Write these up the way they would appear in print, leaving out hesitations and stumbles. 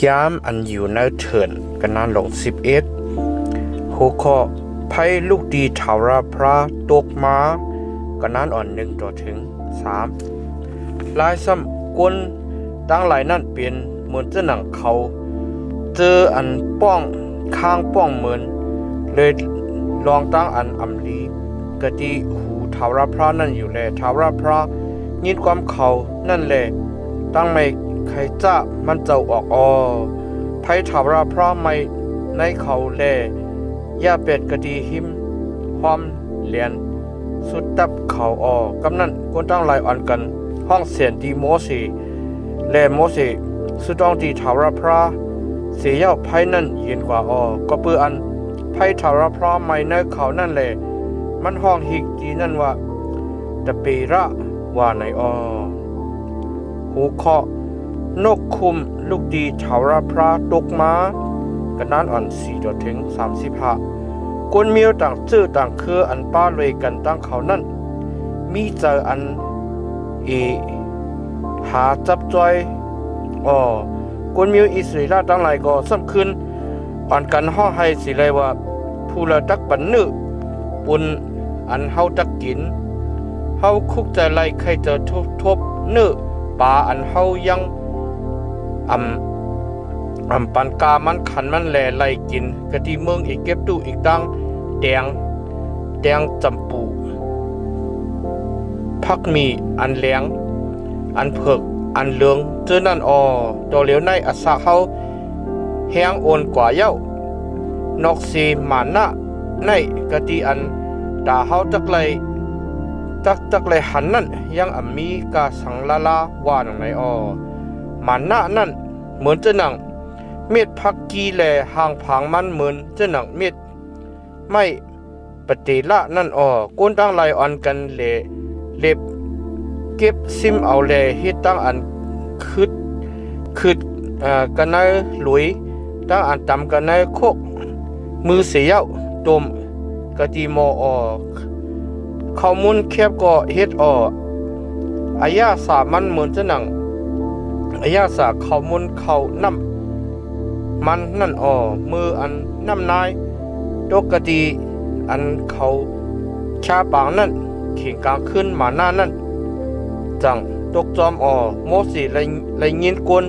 ยามอันอยู่ในเถินกันนานหลง11หัวข้อภัยลูกดีทาวราพระตกมากันนานอ่อน1ต่อถึง3ลายซ้ำกวนตั้งหลายนั่นเป็นเหมือนจะหนังเขาเจออันป้องข้างป้องเหมือนเลยลองตั้งอันอำลีกะดีหูทาวราพระนั่นอยู่แลทาวราพระยินความเขานั่นแหละตั้งไม่ใครจะมันเจ้าออกไผทาวราพระไม่ในเขาแลย่าเป็ดกะดีหิมความเหรียญสุดตับเขากำนั้นคนตั้งหลายอันกันห้องเสียนดีโมเสและโมเสสุดต้องดีทาวราพระเสียยาวไผนั่นเย็นกว่าก็เปื้ออันไผทาวราพระไม่ในเขานั่นแหละมันห้องหิกดีนั่นว่าตะเประว่าในหูเคาะนกคุมลูกดีทาวราพระตกมากันนั้นอ่อน4ต่อถึง35กวนเมียวต่างชื่อต่างคืออันป้าเลยกันตั้งเขานั่นมีเจออันหาจับจอยกวนเมียวอิสราเอลตั้งหลายก็สำคัญอ่อนกันห้อให้สิเลยว่าผู้ละตักปันนึปุ่นอันเฮาตักกินเฮาคุกใจไล่ใครจะทบเนื้อปลาอันเฮายังปันกามันขันมันแลไล่กินกะที่เมืองอีกเก็บตู้อีกดังแดงจำปูพักมีอันแหลงอันเผือกอันเหลืองเจอนั่นตัวเหลียวในอัศเฮาแห้งโอนกว่าเย้านอกซีหมานะในกะที่อันตาเฮาจักไลหันนั่นยังมีกาสังลาลาว่าหนังไหนมันหน้านั่นเหมือนจะหนังเม็ดพักกีแลห่างผางมันเหมือนจะหนังเม็ดไม่ปฏิละนั่นก้นตั้งไหลอ่อนกันเล็บเก็บซิมเอาแลเฮ็ดตั้งอันคืดกันในหลุยตั้งอันตำกันในโคกมือเสียวตมกะติโมข้าวมุนแคบก็เฮ็ดอายาสามันเหมือนจะหนังอายาสาข้าวมุนข้าวน้ำมันนั่นมืออันน้ำนายตกกะดีอันเขาชาปางนั่นเข่งกลางขึ้นมาหน้านั่นจังตกจอมโมสีเลยยินกวน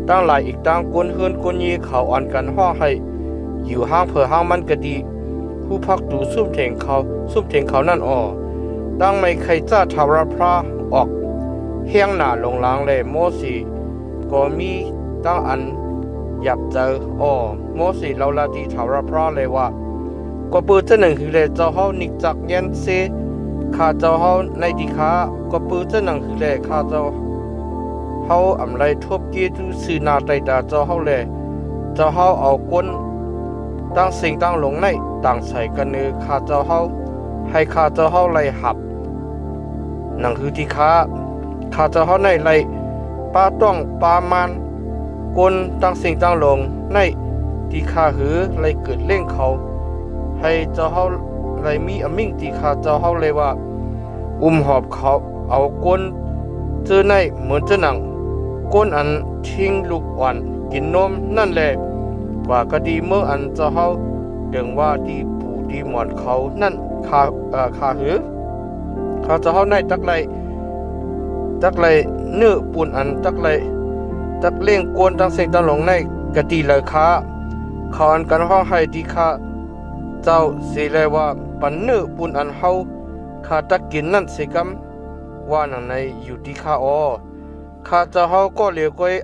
ตั้งหลายอีกตั้งกวนเฮือนกวนยีเขาอ่อนกันห้อให้อยู่ห้างเผื่อห้างมันกะดีผู้พักดูซุ่มเถงเขานั่นตั้งไม่ใครจ้าทาวราพระออกเฮียงหน้าลงล้างเลยโมสีก็มีตั้งอันหยับเจอโมสีเราละดีทาวราพระเลยว่าก็ปืนจะหนึ่งคือเลยเจ้าเฮานิกจักเย็นเซข้าเจ้าเฮาในดีขาก็ปืนจะหนึ่งคือเลยข้าเจ้าเฮาไรทบเกตุสื่อนาไตตาเจ้าเฮาเลยเจ้าเฮาเอาก้นตั้งสิ่งตั้งหลงในต่างใส่กันเนื้อข้าเจ้าเฮาให้ข้าเจ้าเฮาไล่หับนั่นคือที่ข้าเจ้าเฮาในไล่ปาต้องปามันกลตั้งสิ่งตั้งหลงในที่ข้าหือไล่เกิดเล่งเขาให้เจ้าเฮาไล่มีอมิ่งที่ข้าเจ้าเฮาเลยว่าหอบเขาเอาก้นเจอในเหมือนจะหนังก้นอันทิ้งลูกอ่อนกินนมนั่นแหละกว่ากะดีเมื่ออันเจ้าเฮาเดิงว่าดีปูดีหมอนเขานั่นข้าหือข้าเจ้าเฮาในตักไลเนื้อปูนอันตักเล่งกวนตั้งเสกตั้งหลงในกะดีเลยเขาอันกันห้องให้ดีข้าเจ้าสิเลยว่าปันเนื้อปูนอันเฮาข้าตักกินนั่นสิกำว่าหนังในอยู่ที่ข้าข้าเจ้าเฮาก็เลี้ยวก้อย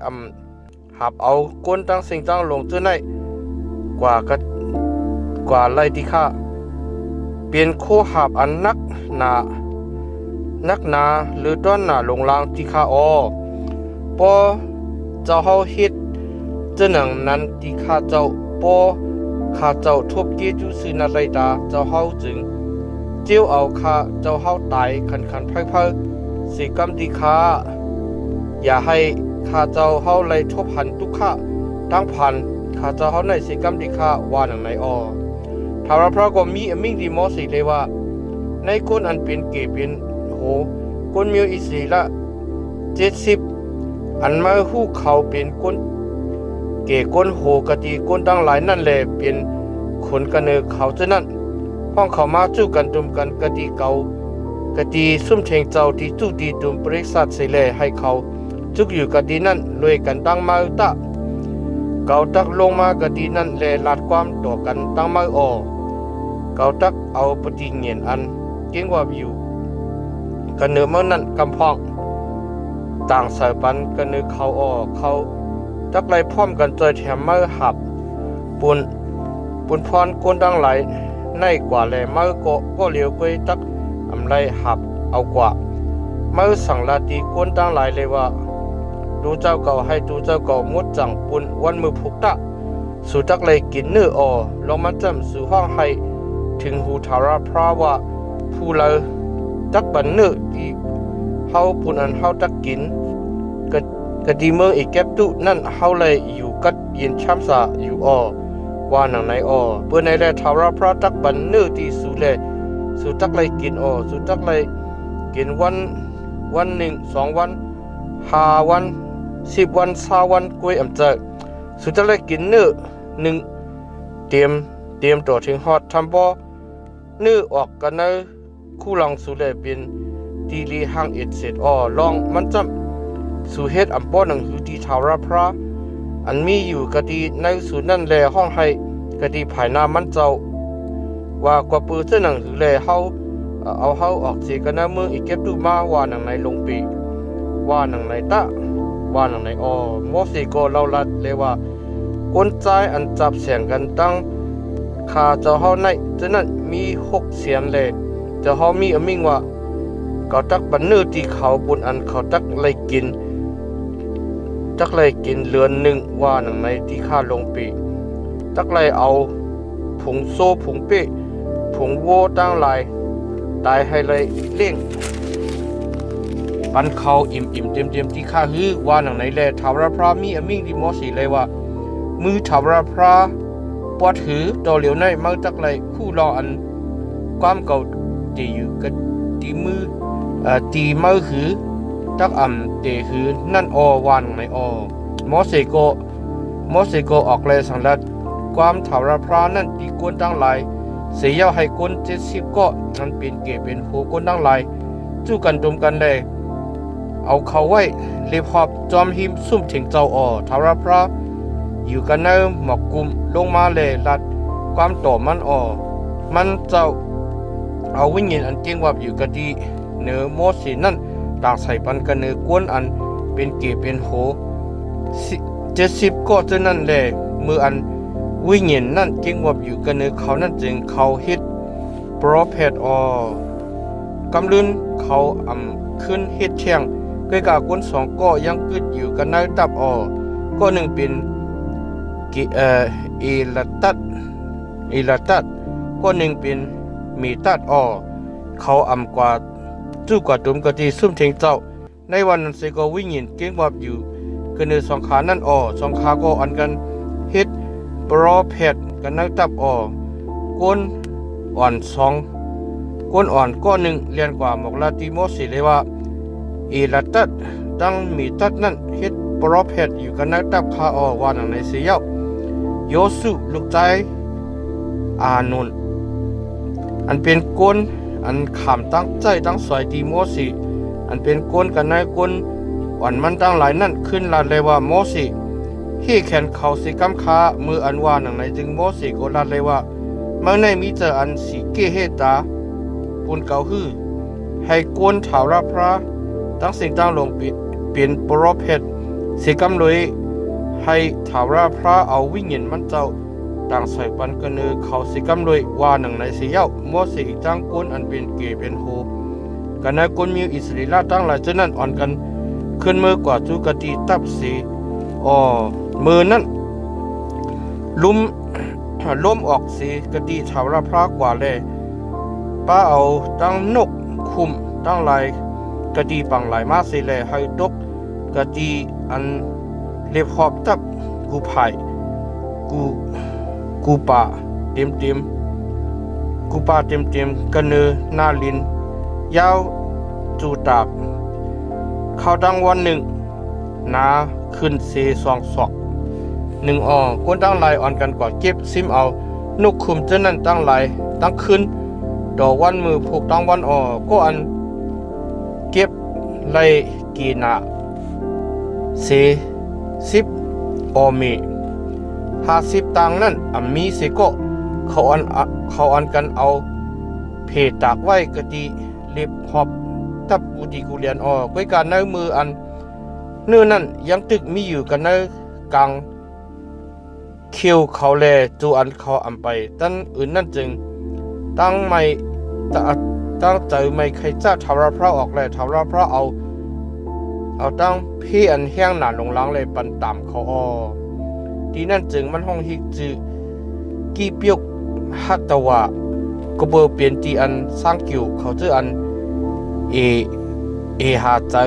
หับเอากวนตั้งเสกตั้งหลงเจอในกว่าไล่ที่ข้าเปลี่ยนโคหับอันนักหนาหรือต้นหนาลงลางที่ข้าปอเจ้าเฮาเฮ็ดเจ้าหนังนั้นที่ข้าเจ้าทบเกจุสื่อนาไรตาเจ้าเฮาจึงเจียวเอาข้าเจ้าเฮาตายคันไพ่สิกรรมที่ข้าอย่าให้ข้าเจ้าเฮาไล่ทบหันทุกข้าตั้งพันข้าเจ้าเฮาในสิกรรมที่ข้าว่าหนังไหนทาวราพระก็มีอมิ่งดีมอสิเลยว่าในคนอันเป็นเกเป็นคนมีอิสระ70อันมาฮู้เขาเป็นคน เกก้นโหกะดีก้นตั้งหลายนั่นแหละเป็นคนกันเนอเขาเจ้านั้นห้องเขามาจู้กันตุมกันกะดีเก่ากะดีซุ่มเชงเจ้าที่จู้ดีตุมบริษัทเสแลให้เขาจุกอยู่กะดีนั่นรวยกันตั้งมาตะเกาตักลงมากะดีนั่นแลลาดความต่อกันตั้งมาเกาตักเอาปฏิเงียนอันเก่งว่าอยู่กันเนื้อเมื่อนั้นกำพองต่างสายปันกันเนื้อเขาตักไหลพร้อมกันจอยแถมมือหับปุ่นพรก้นดังไหลในกว่าแลมือก็เลี้ยวไปตักอำไรหับเอากว่ามือสั่งลาตีก้นดังไหลเลยว่าดูเจ้าเก่าให้ดูเจ้าเก่ามุดจังปุ่นวันมือพุกตะสู่ตักไหลกินเนื้อลงมาจำสู่ห้องให้ถึงหูทาราพระว่าผู้เลตักบันเนื้อที่เฮาปุ่นอันเฮาตักกินกะดีเมืองอีกแก็บตุนั่นเฮาเลยอยู่กัดเย็นช้ำสะอยู่ว่าหนังไหนเพื่อในแลทาราพระตักบันเนื้อที่สู่แลสู่ตักเลยกินสู่ตักเลยกินวันหนึ่ง2 วัน5 วัน10 วัน20 วันกล้วยอำเจอสู่ตักเลยกินเนื้อหนึ่งเตรียมตัวถึงฮอดทำบ่เนื้อออกกันในคู่ลังสู่แลเป็นตีลีหังเอ็ดเสร็จลองมันจำสู่เฮ็ดอำป้อหนังหือที่ทาราพระอันมีอยู่กะดีในสู่นั่นแลห้องให้กะดีภายหน้ามันเจ้าว่ากว่าปืนเส้นหนังหือแลเฮาเอาเฮาออกเสียกันนะเมืองอีกเก็บดูมาว่าหนังในลงปีว่าหนังในตะว่าหนังในโมสิโกเล่าลัดเลยว่าคนใจอันจับเสียงกันตั้งคาเจ้าเฮาในฉะนั้นมี6 เสียงเลยเจ้าเฮามีอมิงว่าเขาตักบันเนื้อที่เขาบุญอันเขาตักเลยกินเรือนหนึ่งว่าหนังในที่ข้าลงปีตักเลยเอาผงโซผงเป้ผงโวตั้งลายตายให้เลยเลี้ยงปันเขาอิ่มเต็มที่ข้าฮือว่าหนังในแลทาวราพระมีอมิงดีมอสีเลยว่ามือทาวราพระปวดหือต่อเหลียวในมังตักเลยคู่รออันความเก่าตีอยู่กับตีมือตีมือหือตักเตหือนั่นวานในมอเสโกออกเลยสังลัดความทาวราพระนั่นตีก้นตั้งหลายเสียให้ก้น70ก็นั่นเป็นเกเป็นโหก้นตั้งหลายจู้กันตุมกันเลยเอาเขาไว้เรียบหอบจอมหิมซุ่มถึงเจ้าทาวราพระอยู่กันในหมอกกุมลงมาเลยลัดความต่อมันเจ้าเอาวิญญาณอันเก่งว่าอยู่กันดีเนื้อโมสีนั่นต่างใส่ปันกันเนื้อกวนอันเป็นเกเป็นโห70ก็เท่านั้นแหละมืออันวิญญาณนั่นเก่งว่าอยู่กันเนื้อเขานั่นจึงเขาเฮ็ดโปรเพทกำลืนเขาขึ้นเฮ็ดเชียงใกล้กับคน2ก็ยังกึดอยู่กันในตับก็หนึ่งเป็นเอลตัดก็หนึ่งเป็นมีตัดเขากว่าจู้กว่าตุมกะที่ซุ่มเทงเจ้าในวันนั้นเสก็วิ่งยินเก่งว่าอยู่กันเนื้อ2 ขานั่น2 ขาก็อันกันเฮ็ดโปรเพทกันในตับก้นอ่อนก้นอ่อนก็หนึ่งเรียนกว่าหมกลาติโมสิเลยว่าเอลตัดตั้งมีตัดนั่นเฮ็ดโปรเพทอยู่กันในตับคาว่าหนังในเสียโยสุลูกใจอานุนอันเป็นก้นอันขามตั้งใจตั้งสวยดีโมสิอันเป็นก้นกันในก้นอ่อนมันตั้งหลายนั่นขึ้นลาเลยว่าโมสิที่แขนเขาสิกำคามืออันว่าหนังในจึงโมสิก็ลาเลยว่าเมื่อในมีเจออันสีเกเฮตาปุนเกาฮือให้ก้นถาวราพระตั้งสิ่งตั้งลงเป็นโปรเพทสิกำเลยให้ถาวราพระเอาวิญญาณมันเจ้าต่างใส่ปันกันเนอเขาสิกำเลยว่าหนังในเสียวโมสิตั้งก้นอันเป็นเกเป็นโฮกันในก้นมีอิสริลาตั้งหลายเจ้านั้นอ่อนกันขึ้นมือกว่าจุกติตับสีมือนั้นล้มออกสีกติถาวราพระกว่าเลยป้าเอาตั้งนกคุมตั้งหลายกติปังหลายมาสิเลยให้ตกกติอันเล็บหอบตับกูไผ่กูป่าเต็มกันเนอหน้าลินยาวจูตากเขาดังวันหนึ่งนาขึ้นเซ2 ศอก หนึ่งก้นตั้งลายอ่อนกันกว่าเก็บซิมเอานุกคุมเจ้านั่นตั้งลายตั้งขึ้นดอกวันมือผูกตั้งวันก็อันเก็บไล่กีนาเซสิบมี50ตังนั่นมีเสก็เขาอันกันเอาเพตากไว้กะดีเล็บหอบตับกูดีกูเรียนก้วยการในมืออันเนื้อนั่นยังตึกมีอยู่กันในกลางเคียวเขาแลจูอันเขาไปตั้งอื่นนั่นจึงตั้งไม่ตั้งใจไม่ใครจะทำรับพระออกเลยทำรับพระเอาตั้งพี่อันแห้งหนาลงล้างเลยปันตามเขาที่นั่นจึงมันห้องฮิกจือกีเปียกฮัตตวะก็เบอร์เปลี่ยนตีอันสร้างกิวเขาจืออันหาเจอ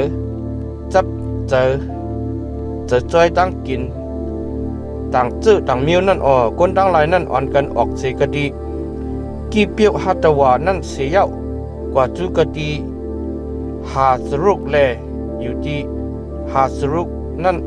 จับเจอจะจ้อยตั้งกินต่างจื้อต่างมิวนั่นก้นตั้งลายนั่นอ่อนกันออกเสกดีกีเปียกฮัตตวะนั่นเสียกว่าจูกดีหาสรุกแลอยู่ที่หาสรุกนั่น